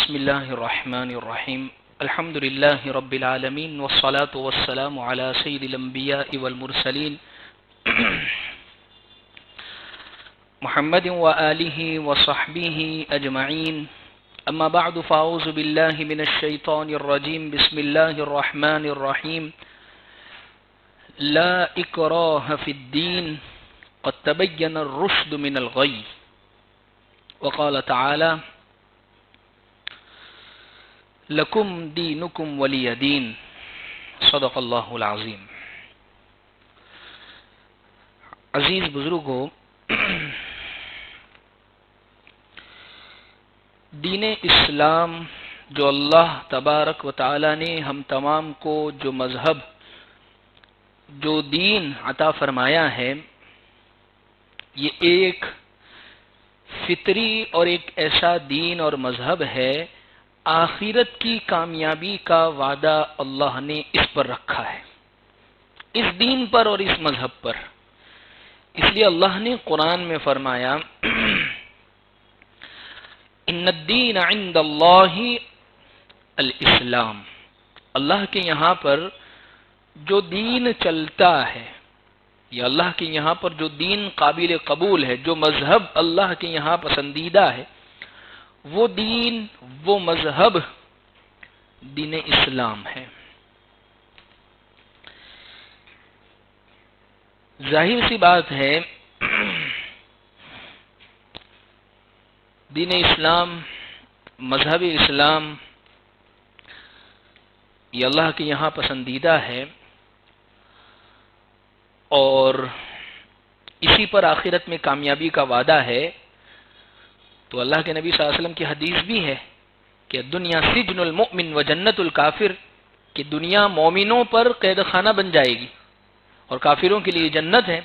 بسم الله الرحمن الرحيم الحمد لله رب العالمين والصلاة والسلام على سيد الأنبياء والمرسلين محمد وآله وصحبه أجمعين أما بعد فأعوذ بالله من الشيطان الرجيم بسم الله الرحمن الرحيم لا إكراه في الدين قد تبين الرشد من الغي وقال تعالى لکم دینکم ولی دین صدق اللہ العظیم۔ عزیز بزرگوں، دین اسلام جو اللہ تبارک و تعالی نے ہم تمام کو جو مذہب جو دین عطا فرمایا ہے، یہ ایک فطری اور ایک ایسا دین اور مذہب ہے، آخرت کی کامیابی کا وعدہ اللہ نے اس پر رکھا ہے، اس دین پر اور اس مذہب پر۔ اس لیے اللہ نے قرآن میں فرمایا ان الدین عند اللہ الاسلام، اللہ کے یہاں پر جو دین چلتا ہے یا اللہ کے یہاں پر جو دین قابل قبول ہے، جو مذہب اللہ کے یہاں پسندیدہ ہے، وہ دین وہ مذہب دین اسلام ہے۔ ظاہر سی بات ہے، دین اسلام، مذہب اسلام یہ اللہ کے یہاں پسندیدہ ہے اور اسی پر آخرت میں کامیابی کا وعدہ ہے۔ تو اللہ کے نبی صلی اللہ علیہ وسلم کی حدیث بھی ہے کہ دنیا سجن المؤمن و جنت الکافر، کہ دنیا مومنوں پر قید خانہ بن جائے گی اور کافروں کے لیے جنت ہے۔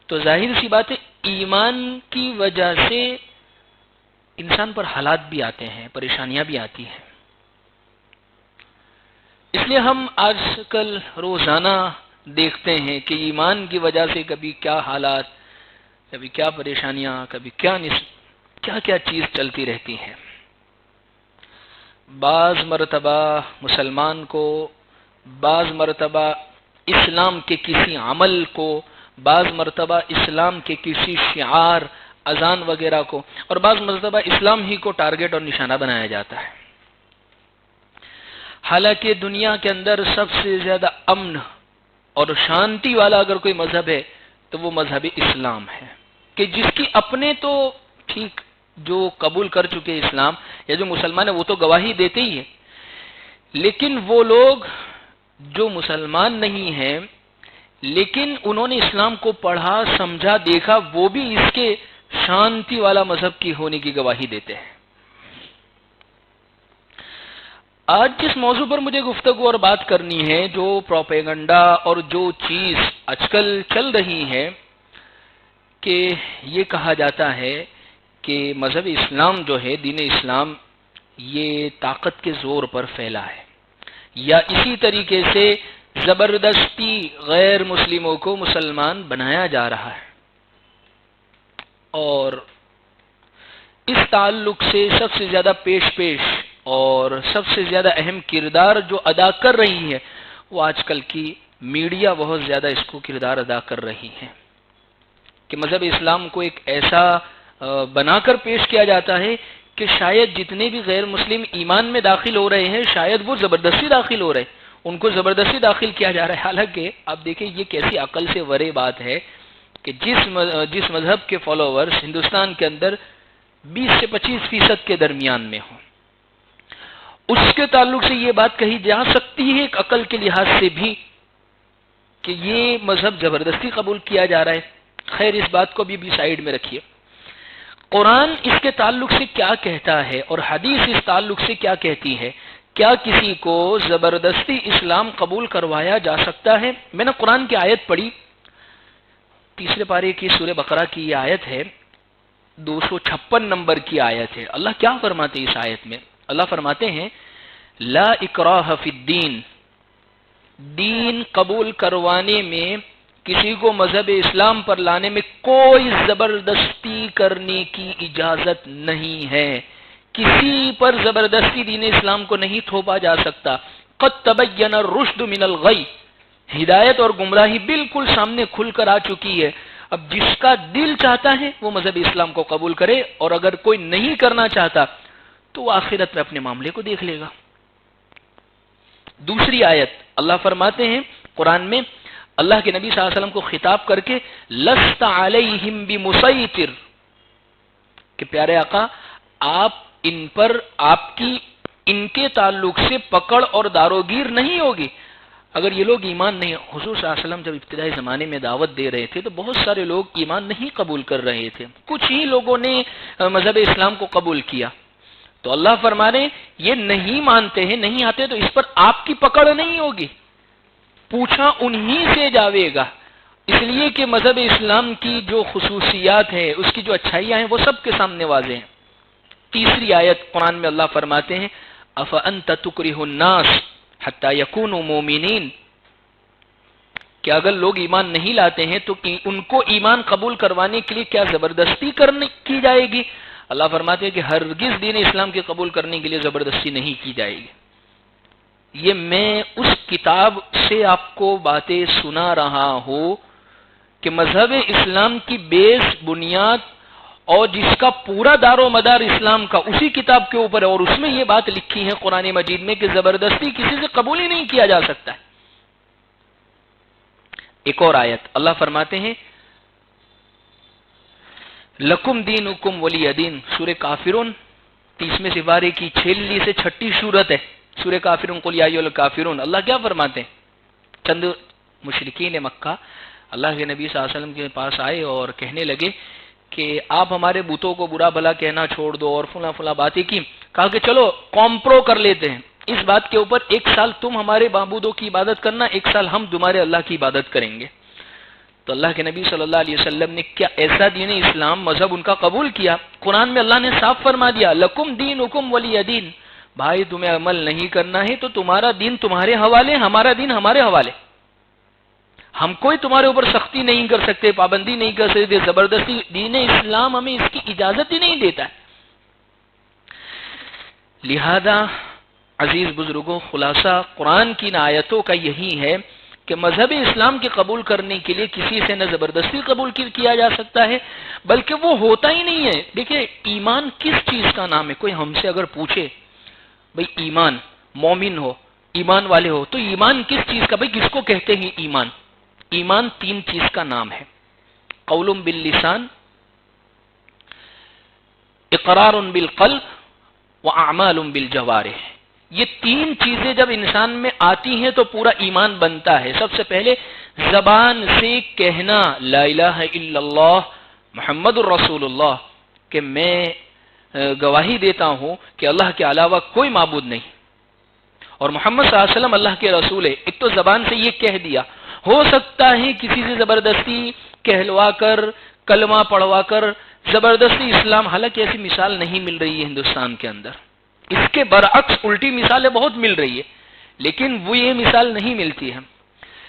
تو ظاہر سی بات ہے، ایمان کی وجہ سے انسان پر حالات بھی آتے ہیں، پریشانیاں بھی آتی ہیں۔ اس لیے ہم آج کل روزانہ دیکھتے ہیں کہ ایمان کی وجہ سے کبھی کیا حالات، کبھی کیا پریشانیاں، کبھی کیا کیا چیز چلتی رہتی ہے۔ بعض مرتبہ مسلمان کو، بعض مرتبہ اسلام کے کسی عمل کو، بعض مرتبہ اسلام کے کسی شعار، اذان وغیرہ کو، اور بعض مرتبہ اسلام ہی کو ٹارگٹ اور نشانہ بنایا جاتا ہے۔ حالانکہ دنیا کے اندر سب سے زیادہ امن اور شانتی والا اگر کوئی مذہب ہے تو وہ مذہب اسلام ہے، کہ جس کی اپنے تو ٹھیک جو قبول کر چکے اسلام یا جو مسلمان ہیں وہ تو گواہی دیتے ہی ہیں، لیکن وہ لوگ جو مسلمان نہیں ہیں لیکن انہوں نے اسلام کو پڑھا، سمجھا، دیکھا، وہ بھی اس کے شانتی والا مذہب کی ہونے کی گواہی دیتے ہیں۔ آج جس موضوع پر مجھے گفتگو اور بات کرنی ہے، جو پروپیگنڈا اور جو چیز آج کل چل رہی ہے کہ یہ کہا جاتا ہے کہ مذہب اسلام جو ہے، دین اسلام، یہ طاقت کے زور پر پھیلا ہے، یا اسی طریقے سے زبردستی غیر مسلموں کو مسلمان بنایا جا رہا ہے۔ اور اس تعلق سے سب سے زیادہ پیش اور سب سے زیادہ اہم کردار جو ادا کر رہی ہے، وہ آج کل کی میڈیا بہت زیادہ اس کو کردار ادا کر رہی ہے، کہ مذہب اسلام کو ایک ایسا بنا کر پیش کیا جاتا ہے کہ شاید جتنے بھی غیر مسلم ایمان میں داخل ہو رہے ہیں، شاید وہ زبردستی داخل ہو رہے ہیں، ان کو زبردستی داخل کیا جا رہا ہے۔ حالانکہ آپ دیکھیں یہ کیسی عقل سے ورے بات ہے کہ جس مذہب کے فالوورز ہندوستان کے اندر 20 سے 25% کے درمیان میں ہوں، اس کے تعلق سے یہ بات کہی جا سکتی ہے ایک عقل کے لحاظ سے بھی کہ یہ مذہب زبردستی قبول کیا جا رہا ہے۔ خیر، اس بات کو بھی سائیڈ میں رکھیے۔ قرآن اس کے تعلق سے کیا کہتا ہے اور حدیث اس تعلق سے کیا کہتی ہے؟ کیا کسی کو زبردستی اسلام قبول کروایا جا سکتا ہے؟ میں نے قرآن کی آیت پڑھی، 3 پارے کی سورہ بقرہ کی یہ آیت ہے، 256 نمبر کی آیت ہے۔ اللہ کیا فرماتے ہیں اس آیت میں؟ اللہ فرماتے ہیں لا اکراہ فی الدین، دین قبول کروانے میں، کسی کو مذہب اسلام پر لانے میں کوئی زبردستی کرنے کی اجازت نہیں ہے، کسی پر زبردستی دین اسلام کو نہیں تھوپا جا سکتا. قد تبین الرشد من الغی، ہدایت اور گمراہی بالکل سامنے کھل کر آ چکی ہے. اب جس کا دل چاہتا ہے وہ مذہب اسلام کو قبول کرے، اور اگر کوئی نہیں کرنا چاہتا تو وہ آخرت میں اپنے معاملے کو دیکھ لے گا. دوسری آیت اللہ فرماتے ہیں قرآن میں، اللہ کے نبی صلی اللہ علیہ وسلم کو خطاب کر کے، لست علیہم بمسیطر، کہ پیارے آقا آپ ان پر، آپ کی ان کے تعلق سے پکڑ اور داروگیر نہیں ہوگی. اگر یہ لوگ ایمان نہیں، حضور صلی اللہ علیہ وسلم جب ابتدائی زمانے میں دعوت دے رہے تھے تو بہت سارے لوگ ایمان نہیں قبول کر رہے تھے، کچھ ہی لوگوں نے مذہب اسلام کو قبول کیا. تو اللہ فرما رہے ہیں یہ نہیں مانتے ہیں، نہیں آتے، تو اس پر آپ کی پکڑ نہیں ہوگی، پوچھا انہی سے جاوے گا. اس لیے کہ مذہب اسلام کی جو خصوصیات ہیں، اس کی جو اچھائیاں ہیں، وہ سب کے سامنے واضح ہیں. تیسری آیت قرآن میں اللہ فرماتے ہیں، افانت تکرہ الناس حتی یکونوا مومنین، کہ اگر لوگ ایمان نہیں لاتے ہیں تو ان کو ایمان قبول کروانے کے لیے کیا زبردستی کی جائے گی؟ اللہ فرماتے ہیں کہ ہرگز دین اسلام کے قبول کرنے کے لیے زبردستی نہیں کی جائے گی. یہ میں اس کتاب سے آپ کو باتیں سنا رہا ہوں کہ مذہب اسلام کی بیس، بنیاد اور جس کا پورا دار و مدار اسلام کا اسی کتاب کے اوپر ہے، اور اس میں یہ بات لکھی ہے قرآن مجید میں کہ زبردستی کسی سے قبول ہی نہیں کیا جا سکتا ہے. ایک اور آیت اللہ فرماتے ہیں، لکم دینکم ولی دین، سورہ کافرون 30ویں سپارے کی 6 سے 6 سورت ہے سورہ کافرون. قل یا ایھا الکافرون. اللہ کیا فرماتے ہیں؟ چند مشرکین مکہ اللہ کے نبی صلی اللہ علیہ وسلم کے پاس آئے اور کہنے لگے کہ آپ ہمارے بتوں کو برا بھلا کہنا چھوڑ دو، اور فلاں فلاں باتیں کی. کہا کہ چلو کمپرو کر لیتے ہیں اس بات کے اوپر، 1 سال تم ہمارے معبودوں کی عبادت کرنا، 1 سال ہم تمہارے اللہ کی عبادت کریں گے. تو اللہ کے نبی صلی اللہ علیہ وسلم نے کیا ایسا دین اسلام مذہب ان کا قبول کیا؟ قرآن میں اللہ نے صاف فرما دیا، لکم دینکم ولی دین. بھائی تمہیں عمل نہیں کرنا ہے تو تمہارا دین تمہارے حوالے، ہمارا دین ہمارے حوالے. ہم کوئی تمہارے اوپر سختی نہیں کر سکتے، پابندی نہیں کر سکتے، زبردستی. دین اسلام ہمیں اس کی اجازت ہی نہیں دیتا ہے. لہذا عزیز بزرگوں، خلاصہ قرآن کی ان آیتوں کا یہی ہے کہ مذہب اسلام کے قبول کرنے کے لیے کسی سے نہ زبردستی قبول کیا جا سکتا ہے، بلکہ وہ ہوتا ہی نہیں ہے. دیکھیں ایمان کس چیز کا نام ہے؟ کوئی ہم سے اگر پوچھے بھئی ایمان، مومن ہو، ایمان والے ہو، تو ایمان کس چیز کا؟ بھئی کس کو کہتے ہیں ایمان؟ ایمان 3 چیز کا نام ہے، قول باللسان، اقرار بالقلب واعمال بالجوارح. یہ 3 چیزیں جب انسان میں آتی ہیں تو پورا ایمان بنتا ہے. سب سے پہلے زبان سے کہنا لا الہ الا اللہ محمد الرسول اللہ، کہ میں گواہی دیتا ہوں کہ اللہ کے علاوہ کوئی معبود نہیں اور محمد صلی اللہ علیہ وسلم اللہ کے رسول ہے. ایک تو زبان سے یہ کہہ دیا. ہو سکتا ہے کسی سے زبردستی کہلوا کر، کلمہ پڑھوا کر زبردستی اسلام، حالانکہ ایسی مثال نہیں مل رہی ہے ہندوستان کے اندر، اس کے برعکس الٹی مثالیں بہت مل رہی ہے، لیکن وہ یہ مثال نہیں ملتی ہے.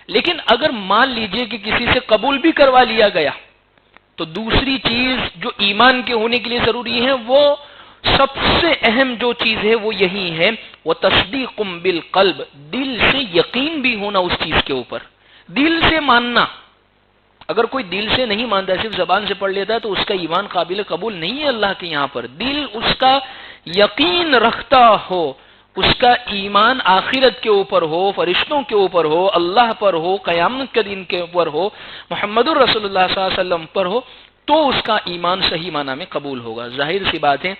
لیکن اگر مان لیجئے کہ کسی سے قبول بھی کروا لیا گیا تو دوسری چیز جو ایمان کے ہونے کے لیے ضروری ہے، وہ سب سے اہم جو چیز ہے وہ یہی ہے، وہ تصدیق بالقلب، دل سے یقین بھی ہونا اس چیز کے اوپر، دل سے ماننا. اگر کوئی دل سے نہیں مانتا، صرف زبان سے پڑھ لیتا ہے، تو اس کا ایمان قابل قبول نہیں ہے اللہ کے یہاں پر. دل اس کا یقین رکھتا ہو، اس کا ایمان آخرت کے اوپر ہو، فرشتوں کے اوپر ہو، اللہ پر ہو، قیامت کے دن کے اوپر ہو، محمد الرسول اللہ صلی اللہ علیہ وسلم پر ہو، تو اس کا ایمان صحیح معنی میں قبول ہوگا. ظاہر سی بات ہے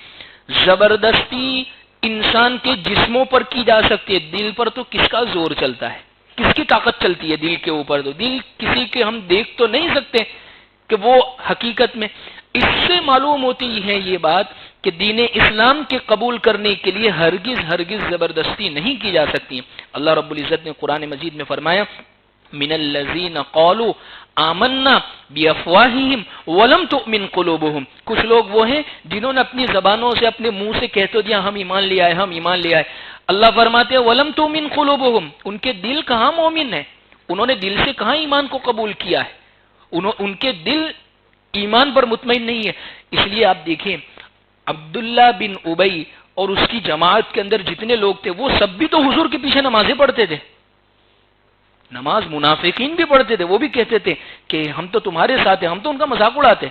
زبردستی انسان کے جسموں پر کی جا سکتی ہے، دل پر تو کس کا زور چلتا ہے، کس کی طاقت چلتی ہے دل کے اوپر؟ تو دل کسی کے ہم دیکھ تو نہیں سکتے کہ وہ حقیقت میں. اس سے معلوم ہوتی ہے یہ بات کہ دین اسلام کے قبول کرنے کے لیے ہرگز زبردستی نہیں کی جا سکتی. اللہ رب العزت نے قرآن مجید میں فرمایا، من الذین قالوا آمنا بافواہہم ولم تؤمن قلوبہم. کچھ لوگ وہ ہیں جنہوں نے اپنی زبانوں سے، اپنے منہ سے کہہ تو دیا ہم ایمان لے آئے، ہم ایمان لے آئے. اللہ فرماتے ہیں ولم تؤمن قلوبہم، ان کے دل کہاں مومن ہے، انہوں نے دل سے کہاں ایمان کو قبول کیا ہے، ان کے دل ایمان پر مطمئن نہیں ہے. اس لیے آپ دیکھیں عبداللہ بن ابی اور اس کی جماعت کے اندر جتنے لوگ تھے وہ سب بھی تو حضور کے پیچھے نمازیں پڑھتے تھے. نماز منافقین بھی پڑھتے تھے, وہ بھی کہتے تھے کہ ہم تو تمہارے ساتھ ہیں, ہم تو ان کا مذاق اڑاتے.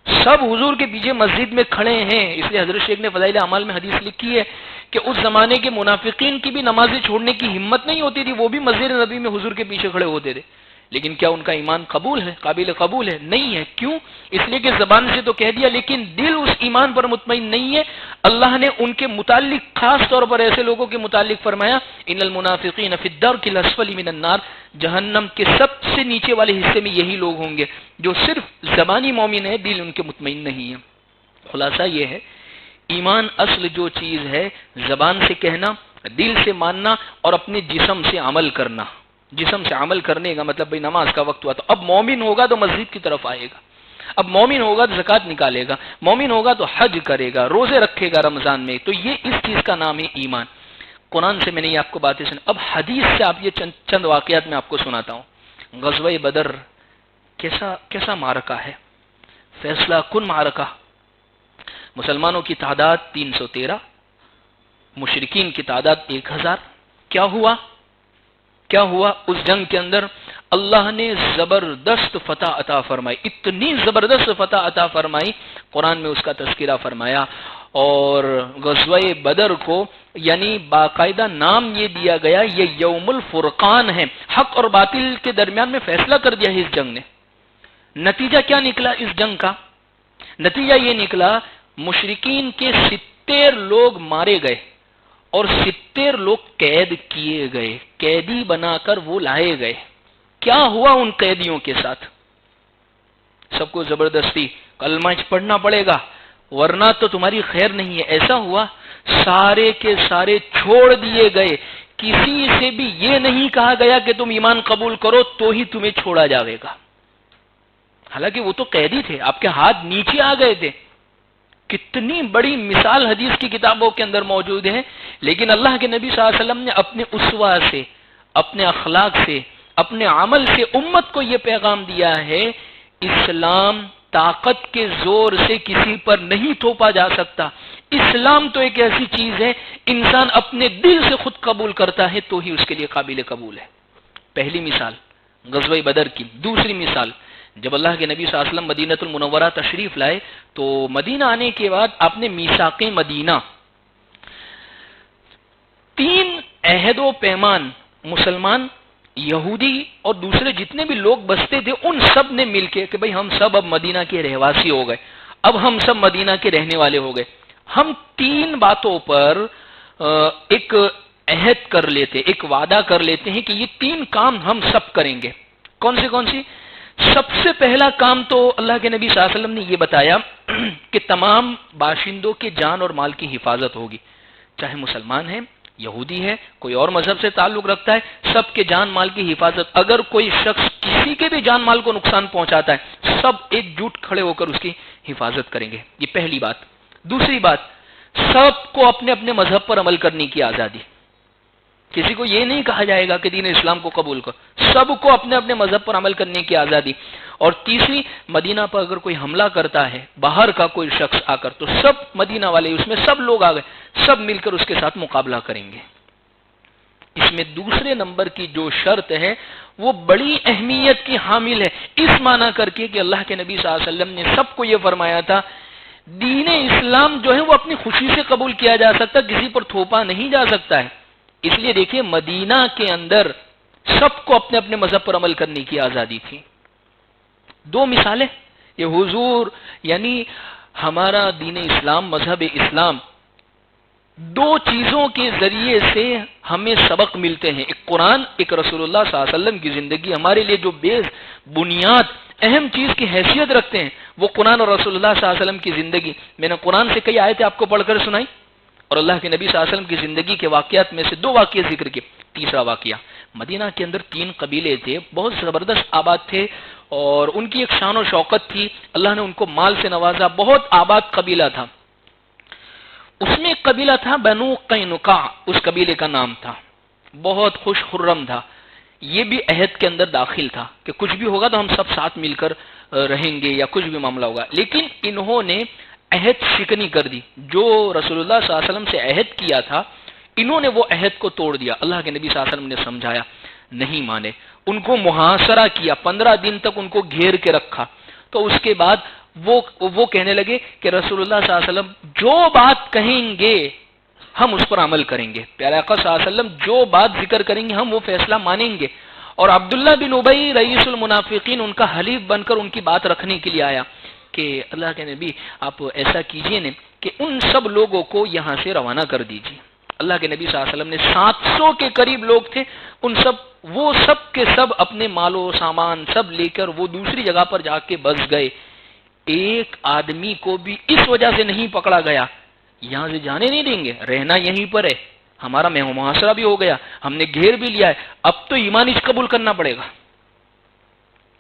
سب حضور کے پیچھے مسجد میں کھڑے ہیں. اس لیے حضرت شیخ نے فضائل اعمال میں حدیث لکھی ہے کہ اس زمانے کے منافقین کی بھی نمازیں چھوڑنے کی ہمت نہیں ہوتی تھی, وہ بھی مسجد نبی میں حضور کے پیچھے کھڑے ہوتے تھے. لیکن کیا ان کا ایمان قبول ہے, قابل قبول ہے؟ نہیں ہے. کیوں؟ اس لیے کہ زبان سے تو کہہ دیا لیکن دل اس ایمان پر مطمئن نہیں ہے. اللہ نے ان کے متعلق خاص طور پر ایسے لوگوں کے متعلق فرمایا ان المنافقین فی الدرک الاسفل من النار, جہنم کے سب سے نیچے والے حصے میں یہی لوگ ہوں گے جو صرف زبانی مومن ہے, دل ان کے مطمئن نہیں ہے. خلاصہ یہ ہے ایمان اصل جو چیز ہے زبان سے کہنا, دل سے ماننا اور اپنے جسم سے عمل کرنا. جسم سے عمل کرنے کا مطلب بھئی نماز کا وقت ہوا تو اب مومن ہوگا تو مسجد کی طرف آئے گا, اب مومن ہوگا تو زکوٰۃ نکالے گا, مومن ہوگا تو حج کرے گا, روزے رکھے گا رمضان میں. تو یہ اس چیز کا نام ہے ایمان. قرآن سے میں نے یہ آپ کو باتیں سنی. اب حدیث سے آپ یہ چند واقعات میں آپ کو سناتا ہوں. غزوہ بدر کیسا معرکہ ہے, فیصلہ کن معرکہ. مسلمانوں کی تعداد 313, مشرکین کی تعداد 1000. کیا ہوا اس جنگ کے اندر؟ اللہ نے زبردست فتح عطا فرمائی, اتنی زبردست فتح عطا فرمائی, قرآن میں اس کا تذکرہ فرمایا. اور غزوہ بدر کو یعنی باقاعدہ نام یہ دیا گیا, یہ یوم الفرقان ہے, حق اور باطل کے درمیان میں فیصلہ کر دیا ہے اس جنگ نے. نتیجہ کیا نکلا اس جنگ کا؟ نتیجہ یہ نکلا مشرکین کے 70 لوگ مارے گئے اور 70 لوگ قید کیے گئے, قیدی بنا کر وہ لائے گئے. کیا ہوا ان قیدیوں کے ساتھ؟ سب کو زبردستی کلمہ پڑھنا پڑے گا ورنہ تو تمہاری خیر نہیں ہے. ایسا ہوا سارے کے سارے چھوڑ دیے گئے, کسی سے بھی یہ نہیں کہا گیا کہ تم ایمان قبول کرو تو ہی تمہیں چھوڑا جاوے گا. حالانکہ وہ تو قیدی تھے, آپ کے ہاتھ نیچے آ گئے تھے. کتنی بڑی مثال حدیث کی کتابوں کے اندر موجود ہے. لیکن اللہ کے نبی صلی اللہ علیہ وسلم نے اپنے اسوہ سے, اپنے اخلاق سے, اپنے عمل سے امت کو یہ پیغام دیا ہے اسلام طاقت کے زور سے کسی پر نہیں تھوپا جا سکتا. اسلام تو ایک ایسی چیز ہے انسان اپنے دل سے خود قبول کرتا ہے تو ہی اس کے لیے قابل قبول ہے. پہلی مثال غزوہ بدر کی. دوسری مثال جب اللہ کے نبی صلی اللہ علیہ وسلم مدینہ المنورہ تشریف لائے تو مدینہ آنے کے بعد آپ نے میثاق مدینہ 3 عہد و پیمان مسلمان, یہودی اور دوسرے جتنے بھی لوگ بستے تھے ان سب نے مل کے کہ بھئی ہم سب اب مدینہ کے رہواسی ہو گئے, اب ہم سب مدینہ کے رہنے والے ہو گئے. ہم 3 باتوں پر ایک عہد کر لیتے, ایک وعدہ کر لیتے ہیں کہ یہ 3 کام ہم سب کریں گے. کون سی؟ سب سے پہلا کام تو اللہ کے نبی صلی اللہ علیہ وسلم نے یہ بتایا کہ تمام باشندوں کے جان اور مال کی حفاظت ہوگی, چاہے مسلمان ہیں, یہودی ہے, کوئی اور مذہب سے تعلق رکھتا ہے, سب کے جان مال کی حفاظت. اگر کوئی شخص کسی کے بھی جان مال کو نقصان پہنچاتا ہے سب ایک جٹ کھڑے ہو کر اس کی حفاظت کریں گے. یہ پہلی بات. دوسری بات, سب کو اپنے اپنے مذہب پر عمل کرنے کی آزادی. کسی کو یہ نہیں کہا جائے گا کہ دین اسلام کو قبول کر, سب کو اپنے اپنے مذہب پر عمل کرنے کی آزادی. اور تیسری, مدینہ پر اگر کوئی حملہ کرتا ہے باہر کا کوئی شخص آ کر تو سب مدینہ والے, اس میں سب لوگ آ گئے, سب مل کر اس کے ساتھ مقابلہ کریں گے. اس میں دوسرے نمبر کی جو شرط ہے وہ بڑی اہمیت کی حامل ہے, اس معنی کر کے کہ اللہ کے نبی صلی اللہ علیہ وسلم نے سب کو یہ فرمایا تھا دین اسلام جو ہے وہ اپنی خوشی سے قبول کیا جا سکتا, کسی پر تھوپا نہیں جا سکتا ہے. اس لیے دیکھیں مدینہ کے اندر سب کو اپنے اپنے مذہب پر عمل کرنے کی آزادی تھی. 2 مثالیں, یہ حضور یعنی ہمارا دین اسلام, مذہب اسلام 2 چیزوں کے ذریعے سے ہمیں سبق ملتے ہیں, ایک قرآن, ایک رسول اللہ صلی اللہ علیہ وسلم کی زندگی. ہمارے لیے جو بیس بنیاد اہم چیز کی حیثیت رکھتے ہیں وہ قرآن اور رسول اللہ صلی اللہ علیہ وسلم کی زندگی. میں نے قرآن سے کئی آیتیں آپ کو پڑھ کر سنائی اور اللہ کے نبی صلی اللہ علیہ وسلم کی زندگی کے واقعات میں سے 2 واقعے ذکر کیے. تیسرا واقعہ, مدینہ کے اندر 3 قبیلے تھے, بہت زبردست آباد تھے اور ان کی ایک شان و شوکت تھی. اللہ نے ان کو مال سے نوازا, بہت آباد قبیلہ تھا. اس میں ایک قبیلہ تھا بنو قینقاع, اس قبیلے کا نام تھا, بہت خوش خرم تھا. یہ بھی عہد کے اندر داخل تھا کہ کچھ بھی ہوگا تو ہم سب ساتھ مل کر رہیں گے یا کچھ بھی معاملہ ہوگا، لیکن انہوں نے عہد شکنی کر دی. جو رسول اللہ صلی اللہ علیہ وسلم سے عہد کیا تھا انہوں نے وہ عہد کو توڑ دیا. اللہ کے نبی صلی اللہ علیہ وسلم نے سمجھایا، نہیں مانے، ان کو محاصرہ کیا، 15 دن تک ان کو گھیر کے رکھا. تو اس کے بعد وہ کہنے لگے کہ رسول اللہ صلی اللہ علیہ وسلم جو بات کہیں گے ہم اس پر عمل کریں گے. پیارے آقا صلی اللہ علیہ وسلم جو بات ذکر کریں گے ہم وہ فیصلہ مانیں گے. اور عبداللہ بن ابی رئیس المنافقین ان کا حلیف بن کر ان کی بات رکھنے کے لیے آیا کہ اللہ کے نبی آپ ایسا کیجئے نا کہ ان سب لوگوں کو یہاں سے روانہ کر دیجئے. اللہ کے نبی صلی اللہ علیہ وسلم نے 700 کے قریب لوگ تھے، ان سب وہ سب کے سب اپنے مال و سامان سب لے کر وہ دوسری جگہ پر جا کے بس گئے. ایک آدمی کو بھی اس وجہ سے نہیں پکڑا گیا یہاں سے جانے نہیں دیں گے، رہنا یہیں پر ہے، ہمارا محاصرہ بھی ہو گیا، ہم نے گھیر بھی لیا ہے، اب تو ایمان اس قبول کرنا پڑے گا.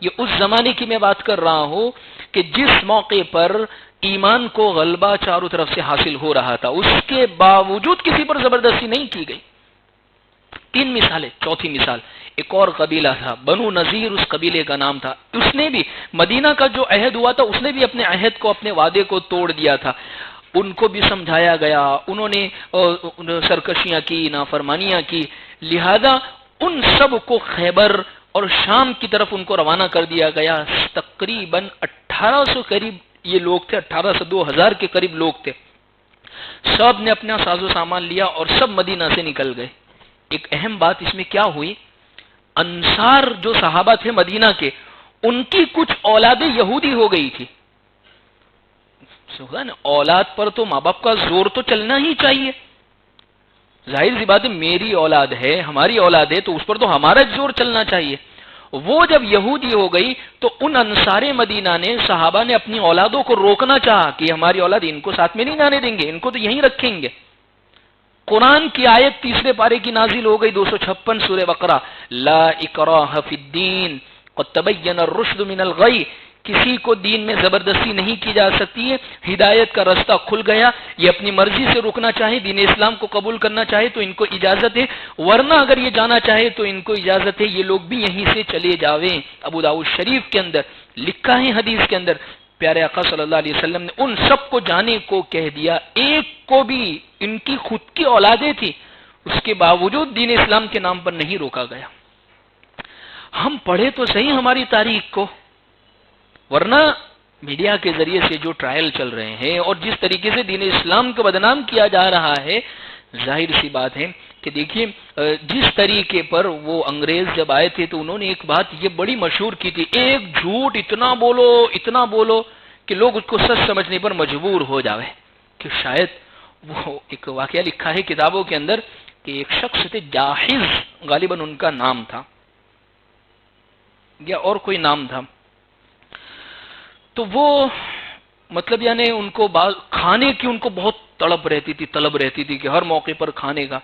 یہ اس زمانے کی میں بات کر رہا ہوں کہ جس موقع پر ایمان کو غلبہ چاروں طرف سے حاصل ہو رہا تھا، اس کے باوجود کسی پر زبردستی نہیں کی گئی. 3 مثالیں. چوتھی مثال ایک اور قبیلہ تھا، بنو نذیر اس قبیلے کا نام تھا. اس نے بھی مدینہ کا جو عہد ہوا تھا اس نے بھی اپنے عہد کو اپنے وعدے کو توڑ دیا تھا. ان کو بھی سمجھایا گیا، انہوں نے سرکشیاں کی، نافرمانیاں کی، لہذا ان سب کو خیبر اور شام کی طرف ان کو روانہ کر دیا گیا. تقریباً 1800 قریب یہ لوگ تھے، 1800 2000 کے قریب لوگ تھے. سب نے اپنا ساز و سامان لیا اور سب مدینہ سے نکل گئے. ایک اہم بات اس میں کیا ہوئی، انصار جو صحابہ تھے مدینہ کے ان کی کچھ اولادیں یہودی ہو گئی تھی. اولاد پر تو ماں باپ کا زور تو چلنا ہی چاہیے، ظاہر سی بات ہے میری اولاد ہے، ہماری اولاد ہے تو اس پر تو ہمارا زور چلنا چاہیے. وہ جب یہودی ہو گئی تو ان انصار مدینہ نے صحابہ نے اپنی اولادوں کو روکنا چاہا کہ ہماری اولاد ان کو ساتھ میں نہیں جانے دیں گے، ان کو تو یہیں رکھیں گے. قرآن کی آیت 3 پارے کی نازل ہو گئی 256 سورہ بقرہ، لا اکراہ فی الدین قد تبین الرشد من الغی. کسی کو دین میں زبردستی نہیں کی جا سکتی ہے، ہدایت کا راستہ کھل گیا. یہ اپنی مرضی سے رکنا چاہے، دین اسلام کو قبول کرنا چاہے تو ان کو اجازت ہے، ورنہ اگر یہ جانا چاہے تو ان کو اجازت ہے، یہ لوگ بھی یہیں سے چلے جاویں. ابو داؤد شریف کے اندر لکھا ہے حدیث کے اندر پیارے آقا صلی اللہ علیہ وسلم نے ان سب کو جانے کو کہہ دیا. ایک کو بھی ان کی خود کی اولادیں تھی اس کے باوجود دین اسلام کے نام پر نہیں روکا گیا. ہم پڑھے تو صحیح ہماری تاریخ کو، ورنہ میڈیا کے ذریعے سے جو ٹرائل چل رہے ہیں اور جس طریقے سے دین اسلام کو بدنام کیا جا رہا ہے، ظاہر سی بات ہے کہ دیکھیے جس طریقے پر وہ انگریز جب آئے تھے تو انہوں نے ایک بات یہ بڑی مشہور کی تھی، ایک جھوٹ اتنا بولو کہ لوگ اس کو سچ سمجھنے پر مجبور ہو جاوے. کہ شاید وہ ایک واقعہ لکھا ہے کتابوں کے اندر کہ ایک شخص تھے جاحظ غالباً ان کا نام تھا یا اور کوئی نام تھا، تو وہ مطلب یعنی ان کو کھانے کی ان کو بہت طلب رہتی تھی کہ ہر موقع پر کھانے کا.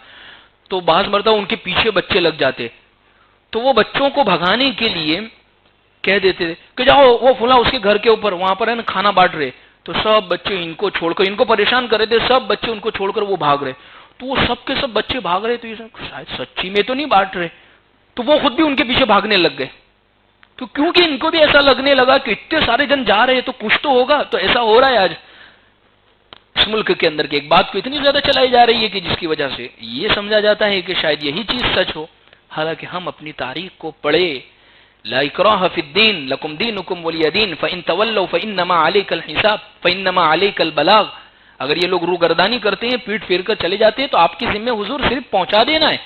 تو بعض مرتبہ ان کے پیچھے بچے لگ جاتے تو وہ بچوں کو بھگانے کے لیے کہہ دیتے تھے کہ جاؤ وہ فلاں اس کے گھر کے اوپر وہاں پر ہے نا کھانا بانٹ رہے. تو سب بچے ان کو چھوڑ کر ان کو پریشان کر رہے تھے، سب بچے ان کو چھوڑ کر وہ بھاگ رہے. تو وہ سب کے سب بچے بھاگ رہے تو یہ شاید سچی میں تو نہیں بانٹ رہے، تو وہ خود بھی ان کے پیچھے بھاگنے لگ گئے. تو کیونکہ ان کو بھی ایسا لگنے لگا کہ اتنے سارے جن جا رہے ہیں تو کچھ تو ہوگا. تو ایسا ہو رہا ہے آج اس ملک کے اندر کہ ایک بات کو اتنی زیادہ چلائی جا رہی ہے کہ جس کی وجہ سے یہ سمجھا جاتا ہے کہ شاید یہی چیز سچ ہو، حالانکہ ہم اپنی تاریخ کو پڑھے. لا اکراہ فی الدین لکم دینکم ولی دین فإن تولوا فإنما علیک الحساب فإنما علیک البلاغ. اگر یہ لوگ روگردانی کرتے ہیں، پیٹ پھیر کر چلے جاتے ہیں تو آپ کی ذمہ حضور صرف پہنچا دینا ہے.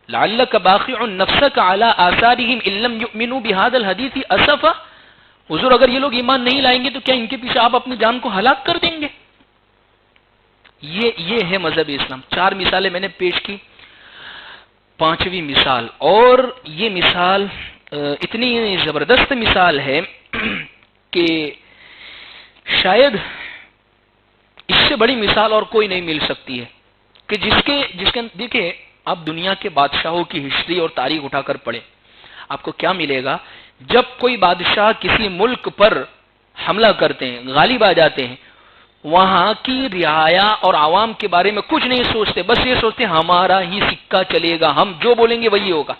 لعلک باخع نفسک علی آثارہم ان لم یؤمنوا بہذا الحدیث اسفا. حضور اگر یہ لوگ ایمان نہیں لائیں گے تو کیا ان کے پیچھے آپ اپنی جان کو ہلاک کر دیں گے؟ یہ ہے مذہب اسلام. 4 مثالیں میں نے پیش کی. 5ویں مثال، اور یہ مثال اتنی زبردست مثال ہے کہ شاید اس سے بڑی مثال اور کوئی نہیں مل سکتی ہے کہ جس کے دیکھیں آپ دنیا کے بادشاہوں کی ہسٹری اور تاریخ اٹھا کر پڑھیں، آپ کو کیا ملے گا. جب کوئی بادشاہ کسی ملک پر حملہ کرتے ہیں، غالب آ جاتے ہیں، وہاں کی رعایا اور عوام کے بارے میں کچھ نہیں سوچتے، بس یہ سوچتے ہمارا ہی سکہ چلے گا، ہم جو بولیں گے وہی ہوگا.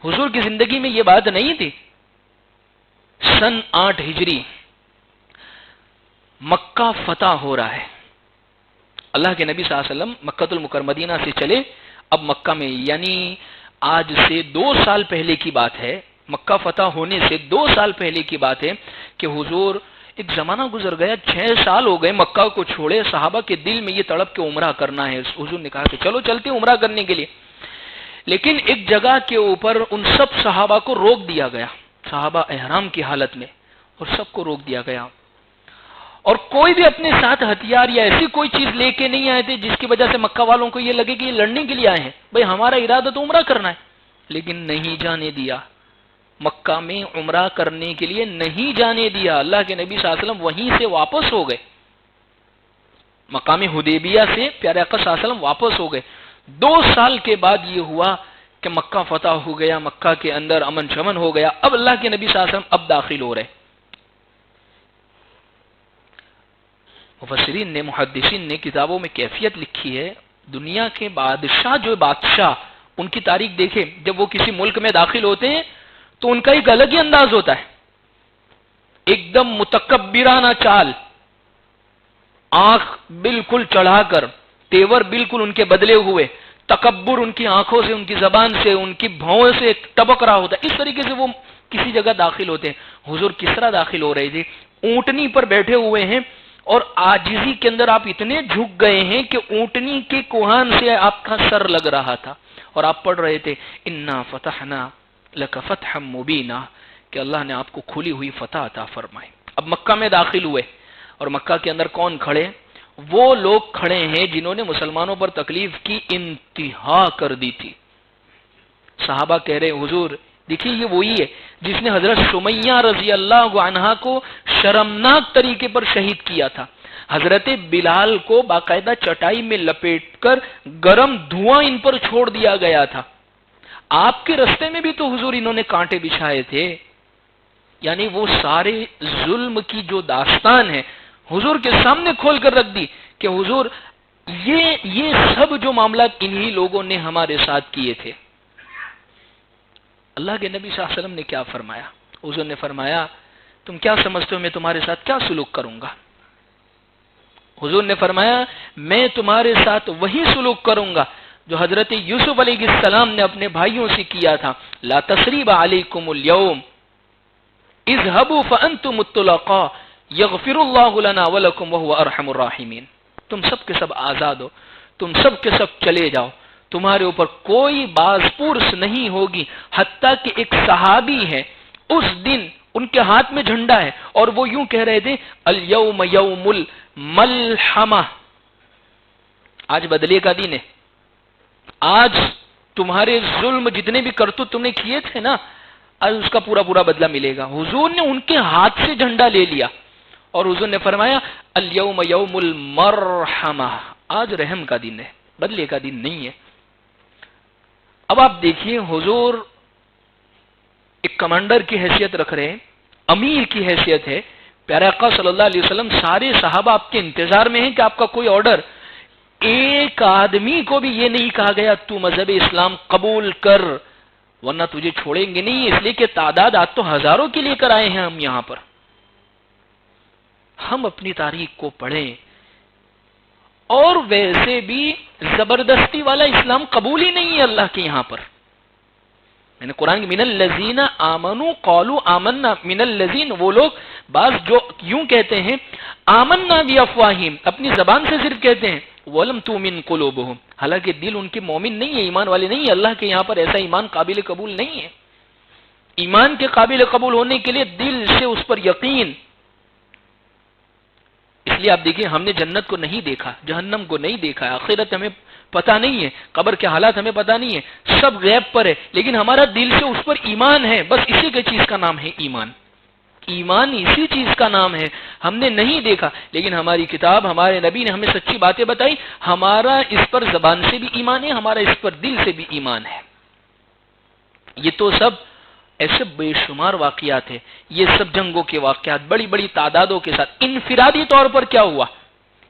حضور کی زندگی میں یہ بات نہیں تھی. سن 8 ہجری مکہ فتح ہو رہا ہے. اللہ کے نبی صلی اللہ علیہ وسلم مکہ المکرمہ سے چلے. اب مکہ میں یعنی آج سے 2 سال پہلے کی بات ہے, مکہ فتح ہونے سے 2 سال پہلے کی بات ہے کہ حضور ایک زمانہ گزر گیا, 6 سال ہو گئے مکہ کو چھوڑے. صحابہ کے دل میں یہ تڑپ کے عمرہ کرنا ہے. حضور نے کہا کہ چلو چلتے عمرہ کرنے کے لیے. لیکن ایک جگہ کے اوپر ان سب صحابہ کو روک دیا گیا, صحابہ احرام کی حالت میں, اور سب کو روک دیا گیا. اور کوئی بھی اپنے ساتھ ہتھیار یا ایسی کوئی چیز لے کے نہیں آئے تھے جس کی وجہ سے مکہ والوں کو یہ لگے کہ یہ لڑنے کے لیے آئے ہیں. بھئی ہمارا ارادہ تو عمرہ کرنا ہے, لیکن نہیں جانے دیا. مکہ میں عمرہ کرنے کے لیے نہیں جانے دیا. اللہ کے نبی صلی اللہ علیہ وسلم وہیں سے واپس ہو گئے, مقام حدیبیہ سے پیارے آقا صلی اللہ علیہ وسلم واپس ہو گئے. 2 سال کے بعد یہ ہوا کہ مکہ فتح ہو گیا, مکہ کے اندر امن شمن ہو گیا. اب اللہ کے نبی صلی اللہ علیہ وسلم اب داخل ہو رہے. مفسرین نے, محدثین نے کتابوں میں کیفیت لکھی ہے. دنیا کے بادشاہ جو بادشاہ, ان کی تاریخ دیکھیں, جب وہ کسی ملک میں داخل ہوتے ہیں تو ان کا ایک الگ ہی انداز ہوتا ہے. ایک دم متکبرانہ چال, آنکھ بالکل چڑھا کر, تیور بالکل ان کے بدلے ہوئے, تکبر ان کی آنکھوں سے, ان کی زبان سے, ان کی بھوؤں سے ٹپک رہا ہوتا ہے. اس طریقے سے وہ کسی جگہ داخل ہوتے ہیں. حضور کس طرح داخل ہو رہے تھے؟ اونٹنی پر بیٹھے ہوئے ہیں اور عاجزی کے اندر آپ اتنے جھک گئے ہیں کہ اونٹنی کے کوہان سے آپ کا سر لگ رہا تھا, اور آپ پڑھ رہے تھے انا فتحنا لک فتحا مبینا, کہ اللہ نے آپ کو کھلی ہوئی فتح عطا فرمائی. اب مکہ میں داخل ہوئے, اور مکہ کے اندر کون کھڑے؟ وہ لوگ کھڑے ہیں جنہوں نے مسلمانوں پر تکلیف کی انتہا کر دی تھی. صحابہ کہہ رہے حضور دیکھیے یہ وہی ہے جس نے حضرت سمیہ رضی اللہ عنہا کو شرمناک طریقے پر شہید کیا تھا. حضرت بلال کو باقاعدہ چٹائی میں لپیٹ کر گرم دھواں ان پر چھوڑ دیا گیا تھا. آپ کے رستے میں بھی تو حضور انہوں نے کانٹے بچھائے تھے. یعنی وہ سارے ظلم کی جو داستان ہے حضور کے سامنے کھول کر رکھ دی کہ حضور یہ سب جو معاملات انہی لوگوں نے ہمارے ساتھ کیے تھے. اللہ کے نبی صلی اللہ علیہ وسلم نے کیا فرمایا؟ حضور نے فرمایا تم کیا سمجھتے ہو میں تمہارے ساتھ کیا سلوک کروں گا؟ حضور نے فرمایا میں تمہارے ساتھ وہی سلوک کروں گا جو حضرت یوسف علیہ السلام نے اپنے بھائیوں سے کیا تھا. لا تثریب علیکم اليوم اذهبوا فانتم الطلقاء یغفر اللہ لنا ولکم وهو ارحم الراحمین. تم سب کے سب آزاد ہو, تم سب کے سب چلے جاؤ, تمہارے اوپر کوئی باز پرس نہیں ہوگی. حتیٰ کہ ایک صحابی ہے, اس دن ان کے ہاتھ میں جھنڈا ہے اور وہ یوں کہہ رہے تھے الیوم یوم الملحمہ, آج بدلے کا دن ہے, آج تمہارے ظلم جتنے بھی کرتوت تم نے کیے تھے نا, آج اس کا پورا پورا بدلہ ملے گا. حضور نے ان کے ہاتھ سے جھنڈا لے لیا اور حضور نے فرمایا الیوم یوم المرحمہ, آج رحم کا دن ہے, بدلے کا دن نہیں ہے. اب آپ دیکھیے حضور ایک کمانڈر کی حیثیت رکھ رہے ہیں, امیر کی حیثیت ہے. پیارے آقا صلی اللہ علیہ وسلم سارے صحابہ آپ کے انتظار میں ہیں کہ آپ کا کوئی آرڈر. ایک آدمی کو بھی یہ نہیں کہا گیا تو مذہب اسلام قبول کر ورنہ تجھے چھوڑیں گے نہیں, اس لیے کہ تعداد آج تو ہزاروں کے لے کر آئے ہیں ہم یہاں پر. ہم اپنی تاریخ کو پڑھیں, اور ویسے بھی زبردستی والا اسلام قبول ہی نہیں ہے اللہ کے یہاں پر. میں نے قرآن کی من الذین آمنوا قالوا آمنا, من الذین وہ لوگ بعض جو یوں کہتے ہیں آمنا بافواہہم, اپنی زبان سے صرف کہتے ہیں, ولم تؤمن قلوبہم, حالانکہ دل ان کے مومن نہیں ہے, ایمان والے نہیں ہے. اللہ کے یہاں پر ایسا ایمان قابل قبول نہیں ہے. ایمان کے قابل قبول ہونے کے لیے دل سے اس پر یقین. اس لیے آپ دیکھیں ہم نے جنت کو نہیں دیکھا, جہنم کو نہیں دیکھا, آخرت ہمیں پتہ نہیں ہے, قبر کے حالات ہمیں پتہ نہیں ہے, سب غیب پر ہے, لیکن ہمارا دل سے اس پر ایمان ہے. بس اسی کے چیز کا نام ہے ایمان. ایمان اسی چیز کا نام ہے. ہم نے نہیں دیکھا لیکن ہماری کتاب, ہمارے نبی نے ہمیں سچی باتیں بتائی. ہمارا اس پر زبان سے بھی ایمان ہے, ہمارا اس پر دل سے بھی ایمان ہے. یہ تو سب ایسے بے شمار واقعات ہیں, یہ سب جنگوں کے واقعات بڑی بڑی تعدادوں کے ساتھ. انفرادی طور پر کیا ہوا,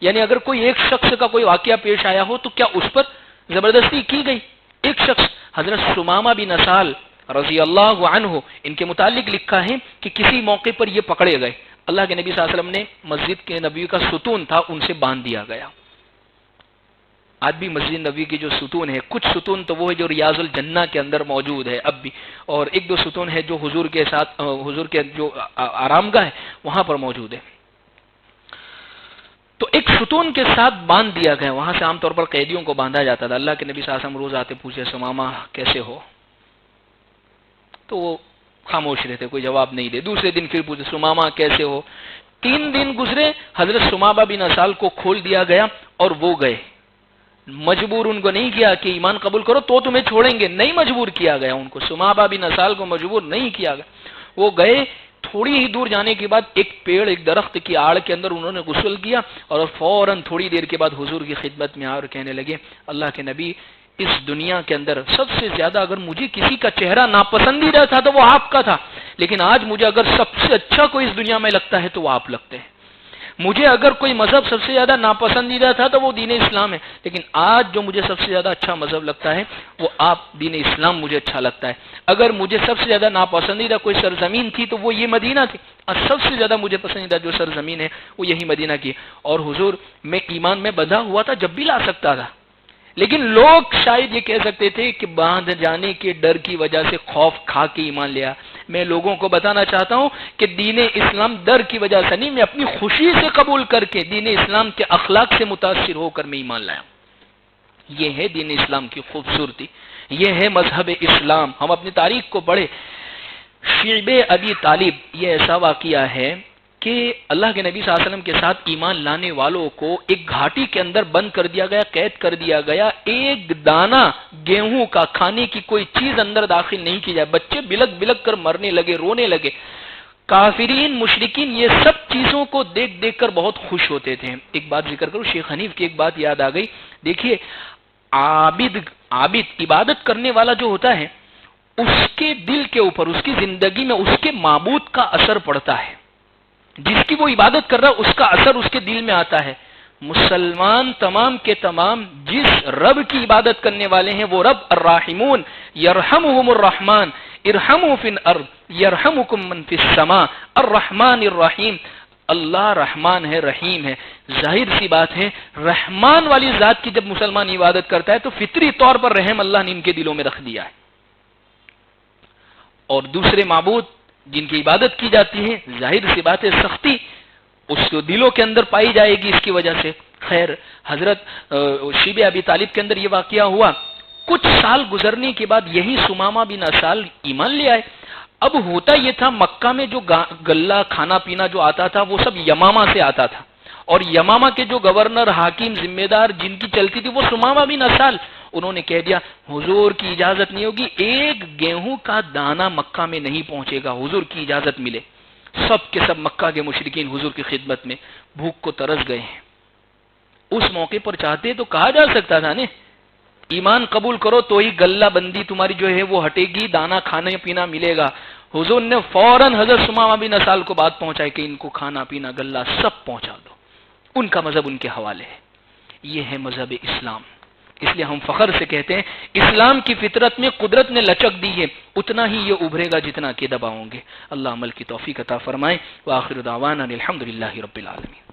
یعنی اگر کوئی ایک شخص کا کوئی واقعہ پیش آیا ہو تو کیا اس پر زبردستی کی گئی؟ ایک شخص حضرت ثمامہ بن اسال رضی اللہ عنہ، ان کے متعلق لکھا ہے کہ کسی موقع پر یہ پکڑے گئے، اللہ کے نبی صلی اللہ علیہ وسلم نے مسجد کے نبی کا ستون تھا ان سے باندھ دیا گیا۔ آج بھی مسجد نبی کے جو ستون ہے، کچھ ستون تو وہ ہے جو ریاض الجنہ کے اندر موجود ہے اب بھی، اور ایک دو ستون ہے جو حضور کے ساتھ حضور کے جو آرام گاہ ہے وہاں پر موجود ہے۔ تو ایک ستون کے ساتھ باندھ دیا گیا، وہاں سے عام طور پر قیدیوں کو باندھا جاتا تھا۔ اللہ کے نبی صلی اللہ علیہ وسلم روز آتے، پوچھے سمامہ کیسے ہو، تو وہ خاموش رہتے، کوئی جواب نہیں دے۔ دوسرے دن پھر پوچھے سمامہ کیسے ہو، 3 دن گزرے، حضرت سمامہ بن اسال کو کھول دیا گیا اور وہ گئے۔ مجبور ان کو نہیں کیا کہ ایمان قبول کرو تو تمہیں چھوڑیں گے، نہیں مجبور کیا گیا ان کو، سمامہ بن اسال کو مجبور نہیں کیا گیا۔ وہ گئے، تھوڑی ہی دور جانے کے بعد ایک پیڑ، ایک درخت کی آڑ کے اندر انہوں نے غسل کیا، اور فوراً تھوڑی دیر کے بعد حضور کی خدمت میں آ اور کہنے لگے، اللہ کے نبی، اس دنیا کے اندر سب سے زیادہ اگر مجھے کسی کا چہرہ ناپسندیدہ تھا تو وہ آپ کا تھا، لیکن آج مجھے اگر سب سے اچھا کوئی اس دنیا میں لگتا ہے تو وہ آپ لگتے ہیں۔ مجھے اگر کوئی مذہب سب سے زیادہ ناپسندیدہ تھا تو وہ دین اسلام ہے، لیکن آج جو مجھے سب سے زیادہ اچھا مذہب لگتا ہے وہ آپ دین اسلام مجھے اچھا لگتا ہے۔ اگر مجھے سب سے زیادہ ناپسندیدہ کوئی سرزمین تھی تو وہ یہ مدینہ تھی، اور سب سے زیادہ مجھے پسندیدہ جو سرزمین ہے وہ یہی مدینہ کی۔ اور حضور میں ایمان میں بندھا ہوا تھا، جب بھی لا سکتا تھا، لیکن لوگ شاید یہ کہہ سکتے تھے کہ باندھ جانے کے ڈر کی وجہ سے خوف کھا کے ایمان لیا۔ میں لوگوں کو بتانا چاہتا ہوں کہ دین اسلام ڈر کی وجہ سے نہیں، میں اپنی خوشی سے قبول کر کے دین اسلام کے اخلاق سے متاثر ہو کر میں ایمان لایا۔ یہ ہے دین اسلام کی خوبصورتی، یہ ہے مذہب اسلام۔ ہم اپنی تاریخ کو پڑھے، شیب ابی طالب، یہ ایسا واقعہ ہے کہ اللہ کے نبی صلی اللہ علیہ وسلم کے ساتھ ایمان لانے والوں کو ایک گھاٹی کے اندر بند کر دیا گیا، قید کر دیا گیا، ایک دانہ گیہوں کا کھانے کی کوئی چیز اندر داخل نہیں کی جائے۔ بچے بلک بلک کر مرنے لگے، رونے لگے۔ کافرین، مشرکین یہ سب چیزوں کو دیکھ دیکھ کر بہت خوش ہوتے تھے۔ ایک بات ذکر کروں، شیخ حنیف کی ایک بات یاد آ گئی۔ دیکھیے، عابد عبادت کرنے والا جو ہوتا ہے، اس کے دل کے اوپر، اس کی زندگی میں اس کے معبود کا اثر پڑتا ہے۔ جس کی وہ عبادت کر رہا ہے اس کا اثر اس کے دل میں آتا ہے۔ مسلمان تمام کے تمام جس رب کی عبادت کرنے والے ہیں وہ رب الراحمون، یرحمہم الرحمن، ارحموا فی الارض یرحمکم من فی السماء، الرحمن الرحیم۔ اللہ رحمان ہے، رحیم ہے۔ ظاہر سی بات ہے، رحمان والی ذات کی جب مسلمان عبادت کرتا ہے تو فطری طور پر رحم اللہ نے ان کے دلوں میں رکھ دیا ہے۔ اور دوسرے معبود جن کی عبادت کی جاتی ہے، ظاہر سی بات ہے سختی اس کو دلوں کے اندر پائی جائے گی اس کی وجہ سے۔ خیر، حضرت شیب ابی طالب کے اندر یہ واقعہ ہوا۔ کچھ سال گزرنے کے بعد یہی سمامہ بن اسال ایمان لے آئے۔ اب ہوتا یہ تھا، مکہ میں جو غلہ کھانا پینا جو آتا تھا وہ سب یمامہ سے آتا تھا، اور یمامہ کے جو گورنر، حاکم، ذمہ دار جن کی چلتی تھی وہ سمامہ بن اسال۔ انہوں نے کہہ دیا حضور کی اجازت نہیں ہوگی، ایک گیہوں کا دانہ مکہ میں نہیں پہنچے گا، حضور کی اجازت ملے۔ سب کے سب مکہ کے مشرکین حضور کی خدمت میں بھوک کو ترس گئے ہیں۔ اس موقع پر چاہتے تو کہا جا سکتا تھا نا، ایمان قبول کرو تو ہی غلہ بندی تمہاری جو ہے وہ ہٹے گی، دانہ کھانا پینا ملے گا۔ حضور نے فوراً حضرت سمامہ بن اسال کو بات پہنچائی کہ ان کو کھانا پینا غلہ سب پہنچا دو۔ ان کا مذہب ان کے حوالے ہے۔ یہ ہے مذہب اسلام۔ اس لیے ہم فخر سے کہتے ہیں اسلام کی فطرت میں قدرت نے لچک دی ہے، اتنا ہی یہ ابھرے گا جتنا کہ دباؤں گے۔ اللہ عمل کی توفیق عطا فرمائے۔ وآخر دعوانا الحمدللہ رب العالمین۔